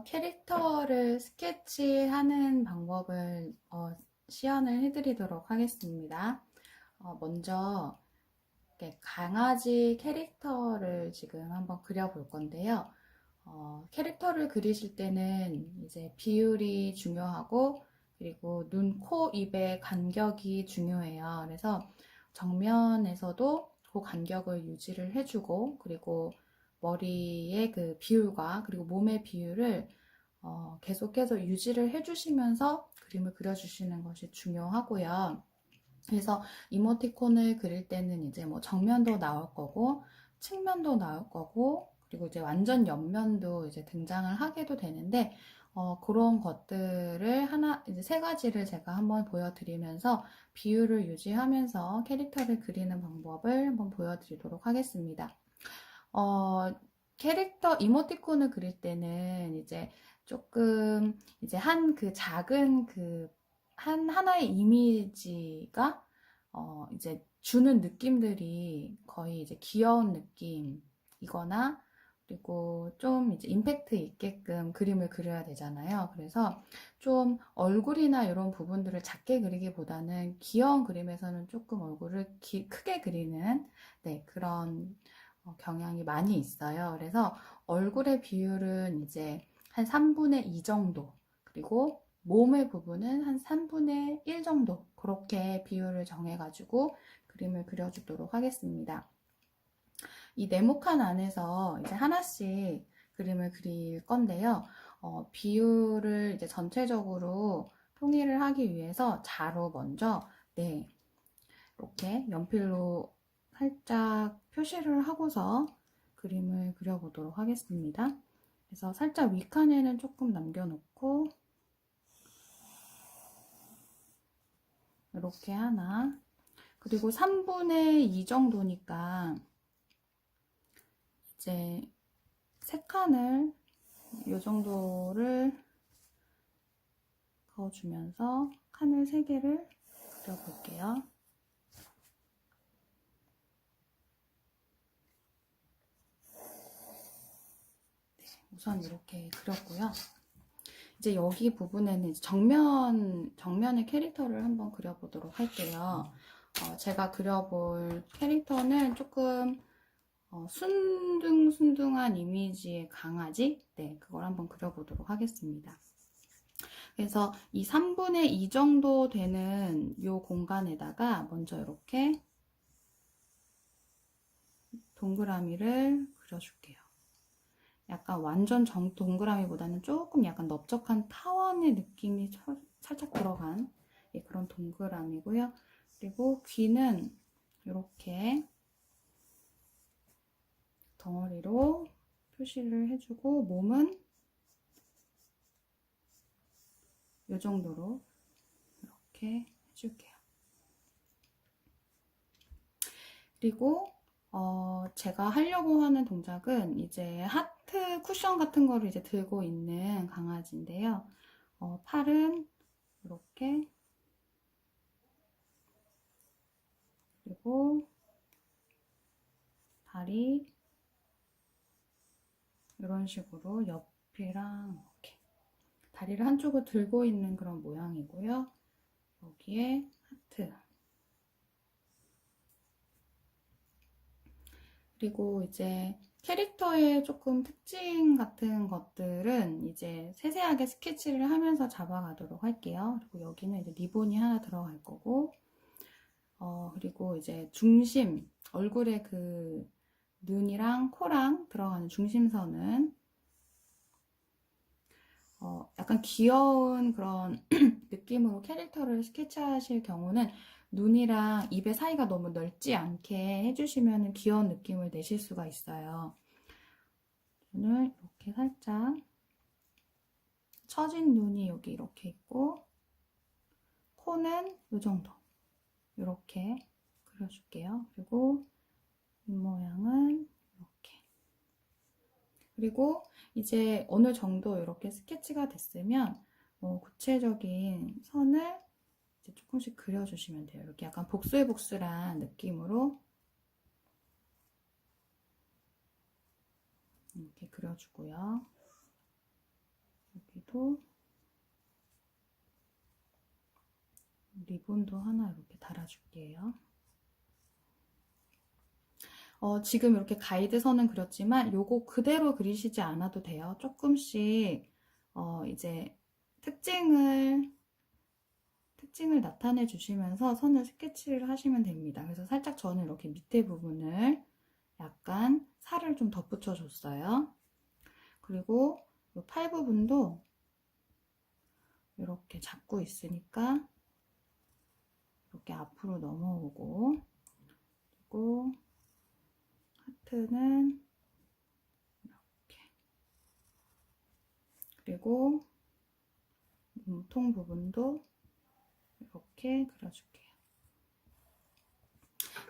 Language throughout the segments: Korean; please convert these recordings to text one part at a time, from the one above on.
캐릭터를 스케치하는 방법을 시연을 해드리도록 하겠습니다. 먼저 이렇게 강아지 캐릭터를 지금 한번 그려볼 건데요. 캐릭터를 그리실 때는 이제 비율이 중요하고 그리고 눈, 코, 입의 간격이 중요해요. 그래서 정면에서도 그 간격을 유지를 해주고 그리고 머리의 그 비율과 그리고 몸의 비율을 계속해서 유지를 해주시면서 그림을 그려주시는 것이 중요하고요. 그래서 이모티콘을 그릴 때는 이제 뭐 정면도 나올 거고 측면도 나올 거고 그리고 이제 완전 옆면도 이제 등장을 하게도 되는데 그런 것들을 이제 세 가지를 제가 한번 보여드리면서 비율을 유지하면서 캐릭터를 그리는 방법을 한번 보여드리도록 하겠습니다. 캐릭터 이모티콘을 그릴 때는 이제 조금 이제 한 그 작은 하나의 이미지가 이제 주는 느낌들이 거의 이제 귀여운 느낌이거나 그리고 좀 이제 임팩트 있게끔 그림을 그려야 되잖아요. 그래서 좀 얼굴이나 이런 부분들을 작게 그리기보다는 귀여운 그림에서는 조금 얼굴을 크게 그리는 그런 경향이 많이 있어요. 그래서 얼굴의 비율은 이제 한 3분의 2 정도, 그리고 몸의 부분은 한 3분의 1 정도, 그렇게 비율을 정해가지고 그림을 그려주도록 하겠습니다. 이 네모칸 안에서 이제 하나씩 그림을 그릴 건데요. 비율을 이제 전체적으로 통일을 하기 위해서 자로 먼저, 이렇게 연필로 살짝 표시를 하고서 그림을 그려보도록 하겠습니다. 그래서 살짝 윗칸에는 조금 남겨놓고 이렇게 하나, 그리고 3분의 2 정도니까 이제 세 칸을 이 정도를 그어주면서 칸을 3개를 그려볼게요. 우선 이렇게 그렸고요. 이제 여기 부분에는 이제 정면의 캐릭터를 한번 그려보도록 할게요. 제가 그려볼 캐릭터는 조금 순둥순둥한 이미지의 강아지? 그걸 한번 그려보도록 하겠습니다. 그래서 이 3분의 2 정도 되는 이 공간에다가 먼저 이렇게 동그라미를 그려줄게요. 약간 완전 동그라미보다는 조금 약간 넓적한 타원의 느낌이 살짝 들어간 그런 동그라미고요. 그리고 귀는 이렇게 덩어리로 표시를 해주고 몸은 이 정도로 이렇게 해줄게요. 그리고 제가 하려고 하는 동작은 이제 하트 쿠션 같은 거를 이제 들고 있는 강아지인데요. 팔은 이렇게, 그리고 다리 이런 식으로 옆이랑 이렇게 다리를 한쪽을 들고 있는 그런 모양이고요. 여기에 하트, 그리고 이제 캐릭터의 조금 특징 같은 것들은 이제 세세하게 스케치를 하면서 잡아가도록 할게요. 그리고 여기는 이제 리본이 하나 들어갈 거고, 그리고 이제 중심, 얼굴에 그 눈이랑 코랑 들어가는 중심선은 약간 귀여운 그런 느낌으로 캐릭터를 스케치하실 경우는 눈이랑 입의 사이가 너무 넓지 않게 해주시면 귀여운 느낌을 내실 수가 있어요. 눈을 이렇게 살짝, 처진 눈이 여기 이렇게 있고, 코는 이 정도 이렇게 그려줄게요. 그리고 입모양은 이렇게. 그리고 이제 어느 정도 이렇게 스케치가 됐으면 구체적인 선을 이제 조금씩 그려주시면 돼요. 이렇게 약간 복슬복슬한 느낌으로 이렇게 그려주고요. 여기도 리본도 하나 이렇게 달아줄게요. 지금 이렇게 가이드선은 그렸지만 요거 그대로 그리시지 않아도 돼요. 조금씩 이제 특징을 나타내 주시면서 선을 스케치를 하시면 됩니다. 그래서 살짝 저는 이렇게 밑에 부분을 약간 살을 좀 덧붙여 줬어요. 그리고 이 팔 부분도 이렇게 잡고 있으니까 이렇게 앞으로 넘어오고, 그리고 하트는 이렇게, 그리고 몸통 부분도 이렇게 그려줄게요.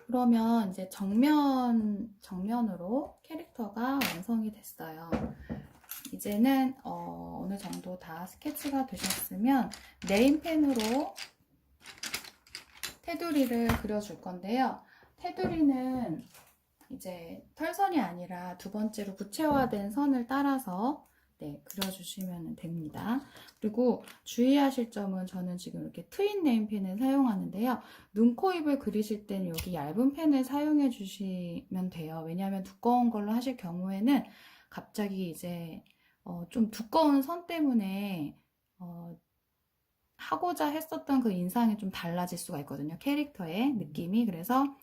그러면 이제 정면으로 캐릭터가 완성이 됐어요. 이제는 어느 정도 다 스케치가 되셨으면 네임펜으로 테두리를 그려줄 건데요. 테두리는 이제 털선이 아니라 두 번째로 구체화된 선을 따라서 그려주시면 됩니다. 그리고 주의하실 점은 저는 지금 이렇게 트윈 네임펜을 사용하는데요. 눈, 코, 입을 그리실 때는 여기 얇은 펜을 사용해 주시면 돼요. 왜냐하면 두꺼운 걸로 하실 경우에는 갑자기 이제 좀 두꺼운 선 때문에 하고자 했었던 그 인상이 좀 달라질 수가 있거든요. 캐릭터의 느낌이. 그래서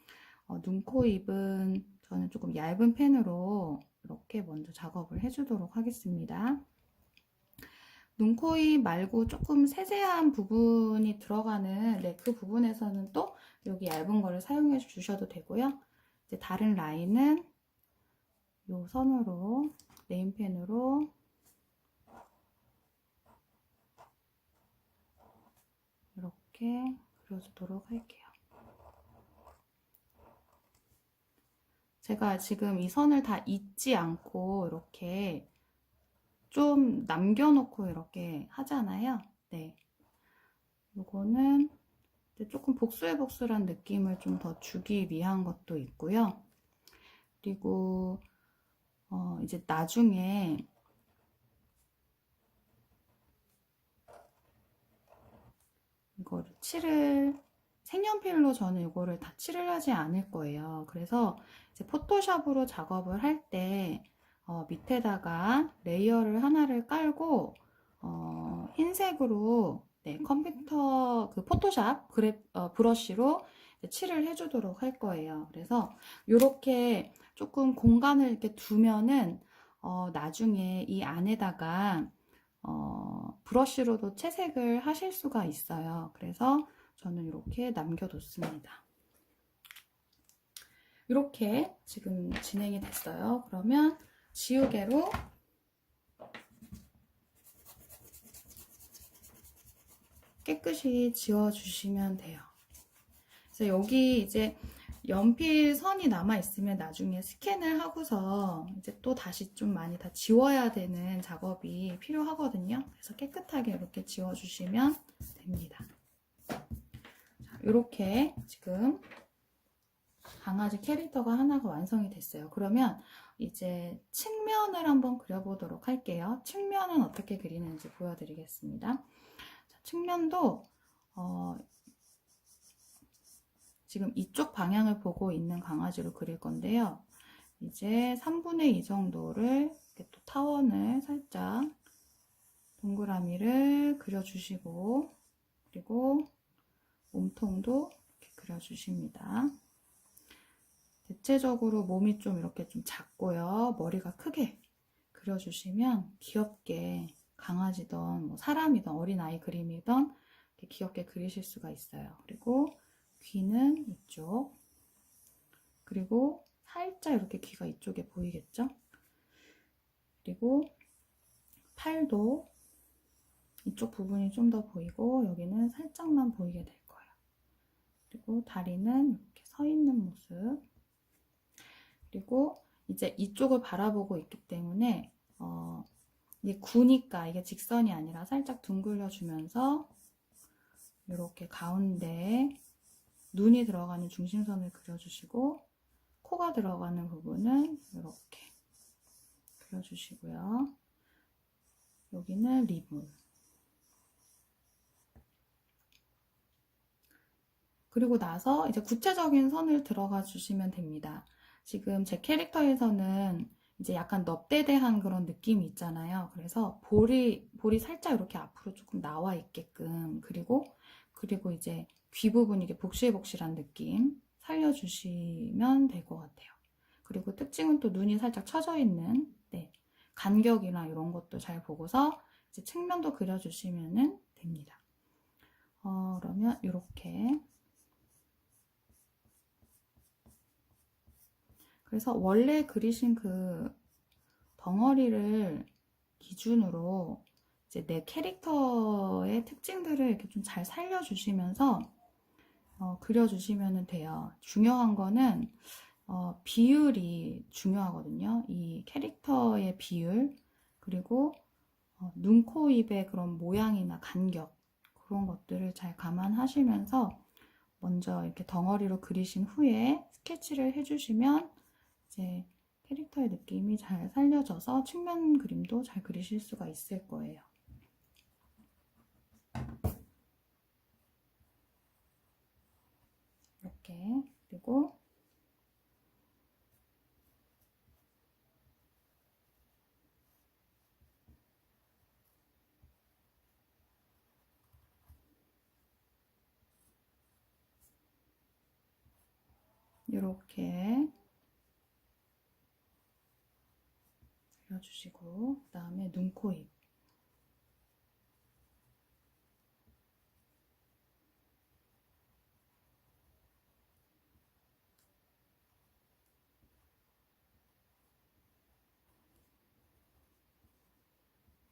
눈, 코, 입은 저는 조금 얇은 펜으로 이렇게 먼저 작업을 해주도록 하겠습니다. 눈, 코, 입 말고 조금 세세한 부분이 들어가는 그 부분에서는 또 여기 얇은 거를 사용해 주셔도 되고요. 이제 다른 라인은 이 선으로 네임펜으로 이렇게 그려주도록 할게요. 제가 지금 이 선을 다 잇지 않고 이렇게 좀 남겨놓고 이렇게 하잖아요. 네. 요거는 조금 복슬복슬한 느낌을 좀 더 주기 위한 것도 있고요. 그리고 이제 나중에 이거를 색연필로 저는 이거를 다 칠을 하지 않을 거예요. 그래서 이제 포토샵으로 작업을 할 때 밑에다가 레이어를 하나를 깔고 흰색으로 컴퓨터 그 포토샵 브러쉬로 칠을 해주도록 할 거예요. 그래서 이렇게 조금 공간을 이렇게 두면은 나중에 이 안에다가 브러쉬로도 채색을 하실 수가 있어요. 그래서 저는 이렇게 남겨뒀습니다. 이렇게 지금 진행이 됐어요. 그러면 지우개로 깨끗이 지워주시면 돼요. 그래서 여기 이제 연필 선이 남아있으면 나중에 스캔을 하고서 이제 또 다시 좀 많이 다 지워야 되는 작업이 필요하거든요. 그래서 깨끗하게 이렇게 지워주시면 됩니다. 자, 이렇게 지금 강아지 캐릭터가 하나가 완성이 됐어요. 그러면 이제 측면을 한번 그려보도록 할게요. 측면은 어떻게 그리는지 보여드리겠습니다. 자, 측면도 지금 이쪽 방향을 보고 있는 강아지로 그릴 건데요. 이제 3분의 2 정도를 이렇게 또 타원을 살짝 동그라미를 그려주시고, 그리고 몸통도 이렇게 그려주십니다. 대체적으로 몸이 좀 이렇게 좀 작고요. 머리가 크게 그려주시면 귀엽게 강아지든 뭐 사람이든 어린아이 그림이든 이렇게 귀엽게 그리실 수가 있어요. 그리고 귀는 이쪽, 그리고 살짝 이렇게 귀가 이쪽에 보이겠죠? 그리고 팔도 이쪽 부분이 좀 더 보이고 여기는 살짝만 보이게 될 거예요. 그리고 다리는 이렇게 서 있는 모습. 그리고 이제 이쪽을 바라보고 있기 때문에 이게 구니까 이게 직선이 아니라 살짝 둥글려 주면서 이렇게 가운데에 눈이 들어가는 중심선을 그려주시고, 코가 들어가는 부분은 이렇게 그려주시고요. 여기는 리본. 그리고 나서 이제 구체적인 선을 들어가 주시면 됩니다. 지금 제 캐릭터에서는 이제 약간 넙대대한 그런 느낌이 있잖아요. 그래서 볼이 살짝 이렇게 앞으로 조금 나와 있게끔, 그리고 이제 귀 부분 이게 복실복실한 느낌 살려주시면 될 것 같아요. 그리고 특징은 또 눈이 살짝 처져 있는, 네, 간격이나 이런 것도 잘 보고서 이제 측면도 그려주시면 됩니다. 그러면 이렇게. 그래서 원래 그리신 그 덩어리를 기준으로 이제 내 캐릭터의 특징들을 이렇게 좀 잘 살려주시면서 그려주시면 돼요. 중요한 거는 비율이 중요하거든요. 이 캐릭터의 비율, 그리고 눈, 코, 입의 그런 모양이나 간격, 그런 것들을 잘 감안하시면서 먼저 이렇게 덩어리로 그리신 후에 스케치를 해주시면 이제 캐릭터의 느낌이 잘 살려져서 측면 그림도 잘 그리실 수가 있을 거예요. 이렇게. 그리고 이렇게 그려주시고, 그 다음에 눈, 코, 입.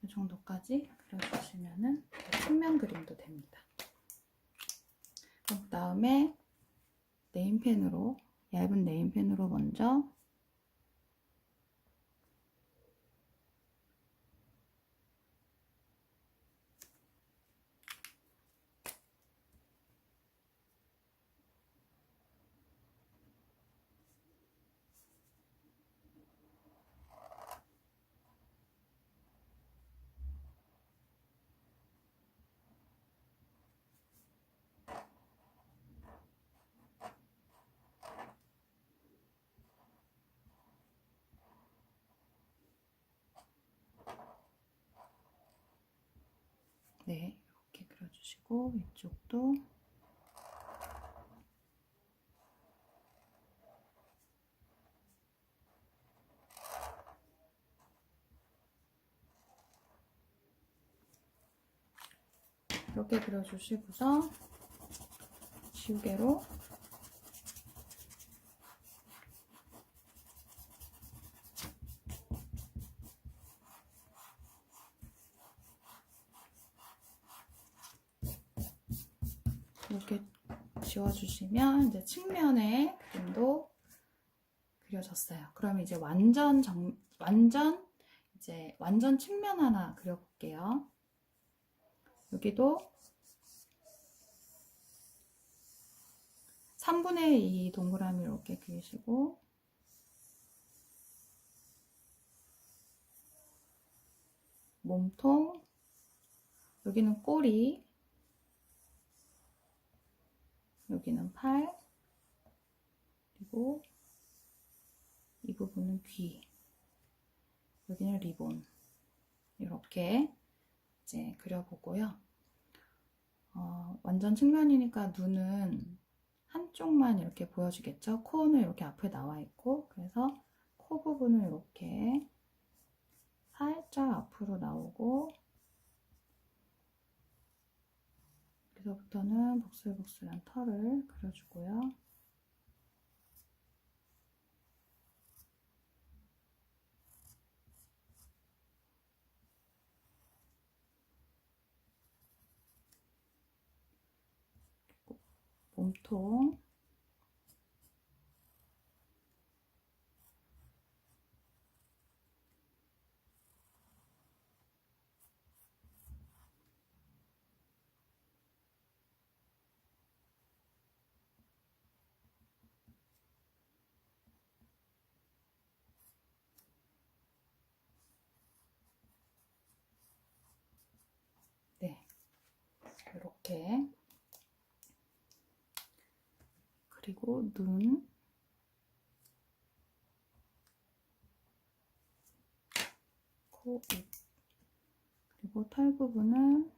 이 정도까지 그려주시면은 측면 그림도 됩니다. 그 다음에 네임펜으로, 얇은 네임펜으로 먼저 네, 이렇게 그려주시고, 이쪽도 이렇게 그려주시고서 지우개로 이렇게 지워주시면 이제 측면에 그림도 그려졌어요. 그럼 이제 완전 측면 하나 그려볼게요. 여기도 3분의 2 동그라미 이렇게 그리시고, 몸통, 여기는 꼬리, 여기는 팔, 그리고 이 부분은 귀, 여기는 리본. 이렇게 이제 그려보고요. 완전 측면이니까 눈은 한쪽만 이렇게 보여주겠죠. 코는 이렇게 앞에 나와 있고, 그래서 코 부분을 이렇게 살짝 앞으로 나오고, 여기서부터는 복슬복슬한 털을 그려주고요. 몸통, 이렇게. 그리고 눈, 코, 입, 그리고 털 부분은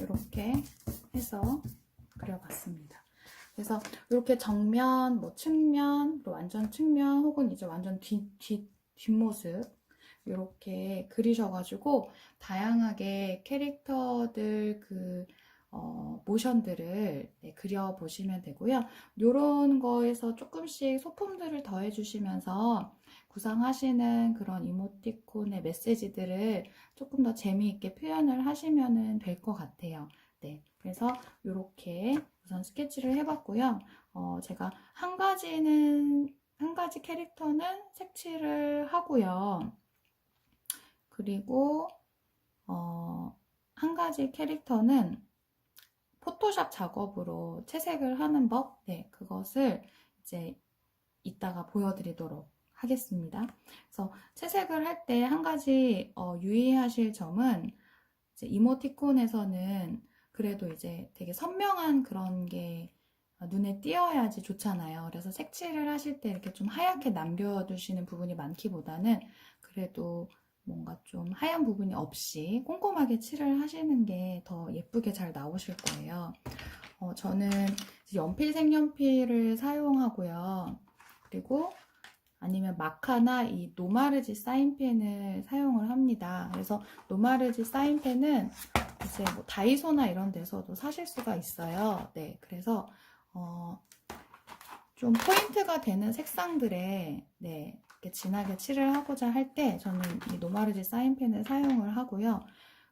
이렇게 해서 그려봤습니다. 그래서 이렇게 정면, 뭐 측면, 또 완전 측면 혹은 이제 완전 뒷모습 이렇게 그리셔가지고 다양하게 캐릭터들 모션들을 그려보시면 되고요. 이런 거에서 조금씩 소품들을 더해주시면서 구상하시는 그런 이모티콘의 메시지들을 조금 더 재미있게 표현을 하시면 될 것 같아요. 네, 그래서 이렇게 우선 스케치를 해봤고요. 제가 한 가지 캐릭터는 색칠을 하고요. 그리고 한 가지 캐릭터는 포토샵 작업으로 채색을 하는 법, 네, 그것을 이제 이따가 보여드리도록 하겠습니다. 그래서 채색을 할 때 한 가지 유의하실 점은 이제 이모티콘에서는 그래도 이제 되게 선명한 그런 게 눈에 띄어야지 좋잖아요. 그래서 색칠을 하실 때 이렇게 좀 하얗게 남겨두시는 부분이 많기보다는 그래도 뭔가 좀 하얀 부분이 없이 꼼꼼하게 칠을 하시는 게 더 예쁘게 잘 나오실 거예요. 저는 연필 색연필을 사용하고요. 그리고 아니면 마카나 이 노마르지 사인펜을 사용을 합니다. 그래서 노마르지 사인펜은 이제 뭐 다이소나 이런 데서도 사실 수가 있어요. 네, 그래서 좀 포인트가 되는 색상들에 네, 이렇게 진하게 칠을 하고자 할 때 저는 이 노마르지 사인펜을 사용을 하고요.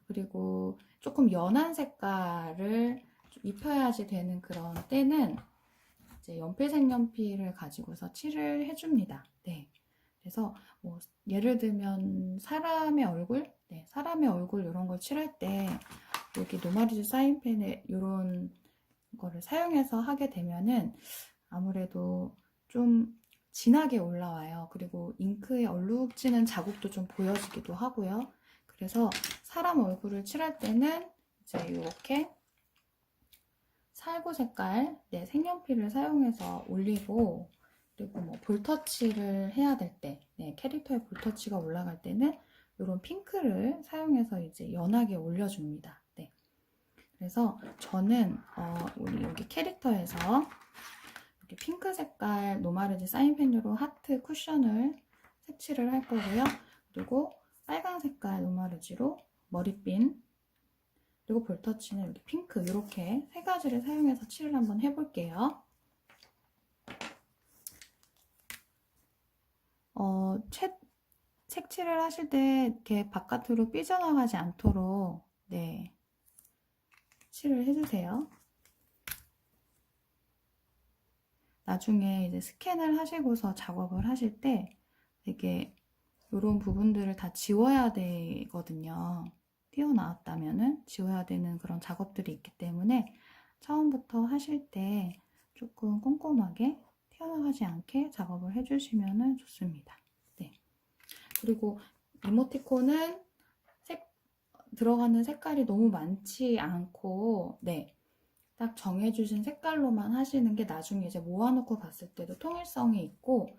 그리고 조금 연한 색깔을 좀 입혀야지 되는 그런 때는 이제 연필 색연필을 가지고서 칠을 해줍니다. 네. 그래서 뭐 예를 들면 사람의 얼굴, 네, 사람의 얼굴 이런 걸 칠할 때 여기 노마르지 사인펜에 이런 거를 사용해서 하게 되면은 아무래도 좀 진하게 올라와요. 그리고 잉크에 얼룩지는 자국도 좀 보여지기도 하고요. 그래서 사람 얼굴을 칠할 때는 이제 이렇게 살구 색깔 네, 색연필을 사용해서 올리고, 그리고 뭐 볼터치를 해야 될 때, 네, 캐릭터의 볼터치가 올라갈 때는 이런 핑크를 사용해서 이제 연하게 올려줍니다. 네. 그래서 저는 우리 여기 캐릭터에서 이렇게 핑크 색깔 노마르지 사인펜으로 하트 쿠션을 색칠을 할 거고요. 그리고 빨간 색깔 노마르지로 머리핀, 그리고 볼터치는 이렇게 핑크, 이렇게 세 가지를 사용해서 칠을 한번 해볼게요. 색칠을 하실 때 이렇게 바깥으로 삐져나가지 않도록 네, 칠을 해주세요. 나중에 이제 스캔을 하시고서 작업을 하실 때 되게 이런 부분들을 다 지워야 되거든요. 튀어나왔다면은 지워야 되는 그런 작업들이 있기 때문에 처음부터 하실 때 조금 꼼꼼하게 튀어나가지 않게 작업을 해주시면 좋습니다. 네. 그리고 이모티콘은 들어가는 색깔이 너무 많지 않고, 네, 딱 정해주신 색깔로만 하시는 게 나중에 이제 모아놓고 봤을 때도 통일성이 있고,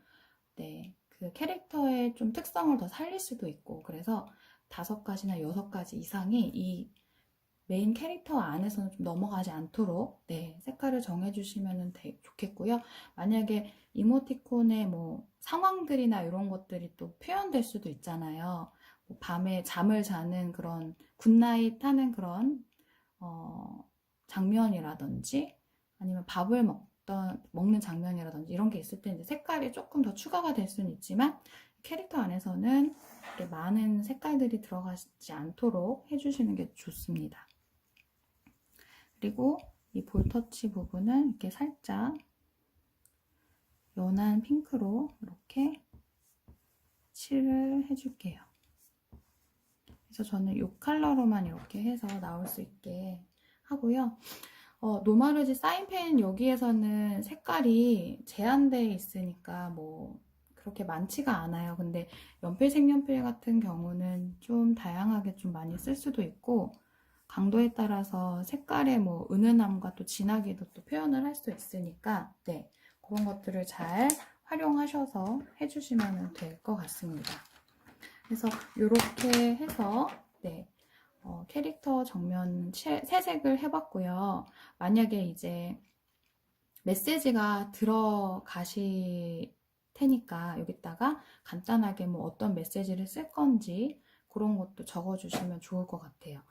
네, 그 캐릭터의 좀 특성을 더 살릴 수도 있고, 그래서 5가지나 6가지 이상이 이 메인 캐릭터 안에서는 좀 넘어가지 않도록 네, 색깔을 정해주시면 좋겠고요. 만약에 이모티콘의 뭐 상황들이나 이런 것들이 또 표현될 수도 있잖아요. 밤에 잠을 자는 그런 굿나잇 하는 그런 장면이라든지 아니면 밥을 먹는 장면이라든지 이런 게 있을 때 이제 색깔이 조금 더 추가가 될 수는 있지만 캐릭터 안에서는 이렇게 많은 색깔들이 들어가지 않도록 해주시는 게 좋습니다. 그리고 이 볼터치 부분은 이렇게 살짝 연한 핑크로 이렇게 칠을 해줄게요. 그래서 저는 이 컬러로만 이렇게 해서 나올 수 있게 하고요. 노마르지 사인펜 여기에서는 색깔이 제한되어 있으니까 뭐 그렇게 많지가 않아요. 근데 연필 색연필 같은 경우는 좀 다양하게 좀 많이 쓸 수도 있고 강도에 따라서 색깔의 뭐 은은함과 또 진하기도 또 표현을 할 수 있으니까 네, 그런 것들을 잘 활용하셔서 해주시면 될 것 같습니다. 그래서 이렇게 해서 네, 캐릭터 정면 새색을 해봤고요. 만약에 이제 메시지가 들어가실 테니까 여기다가 간단하게 뭐 어떤 메시지를 쓸 건지 그런 것도 적어주시면 좋을 것 같아요.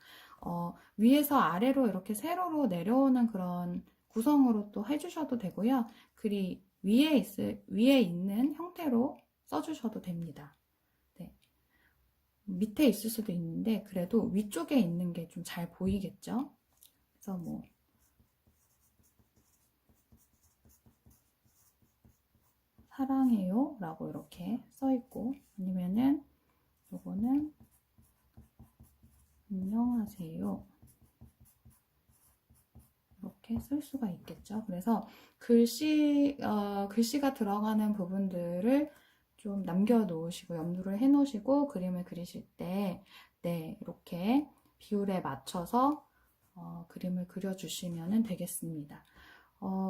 위에서 아래로 이렇게 세로로 내려오는 그런 구성으로 또 해주셔도 되고요. 글이 위에 있는 형태로 써주셔도 됩니다. 네. 밑에 있을 수도 있는데 그래도 위쪽에 있는 게 좀 잘 보이겠죠? 그래서 뭐 사랑해요 라고 이렇게 써 있고 아니면은 요거는 안녕하세요 이렇게 쓸 수가 있겠죠. 그래서 글씨가 들어가는 부분들을 좀 남겨 놓으시고 염두를 해 놓으시고 그림을 그리실 때 네, 이렇게 비율에 맞춰서 그림을 그려 주시면 되겠습니다.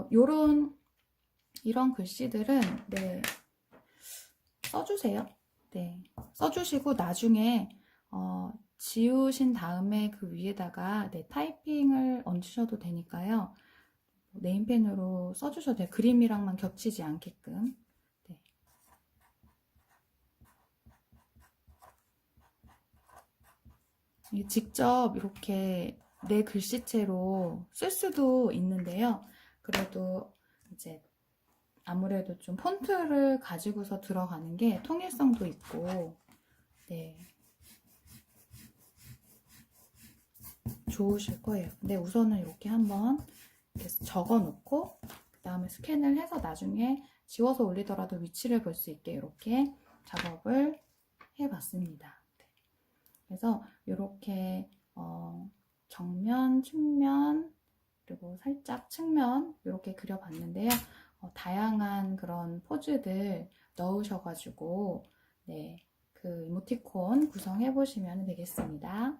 이런 글씨들은 네, 써주세요. 네, 써주시고 나중에 지우신 다음에 그 위에다가 네, 타이핑을 얹으셔도 되니까요. 네임펜으로 써주셔도 돼요. 그림이랑만 겹치지 않게끔. 네. 직접 이렇게 내 글씨체로 쓸 수도 있는데요. 그래도 이제 아무래도 좀 폰트를 가지고서 들어가는 게 통일성도 있고, 네. 좋으실 거예요. 근데 우선은 이렇게 한번 이렇게 적어 놓고, 그 다음에 스캔을 해서 나중에 지워서 올리더라도 위치를 볼 수 있게 이렇게 작업을 해 봤습니다. 네. 그래서 이렇게, 정면, 측면, 그리고 살짝 측면 이렇게 그려봤는데요. 다양한 그런 포즈들 넣으셔가지고 네, 그 이모티콘 구성해 보시면 되겠습니다.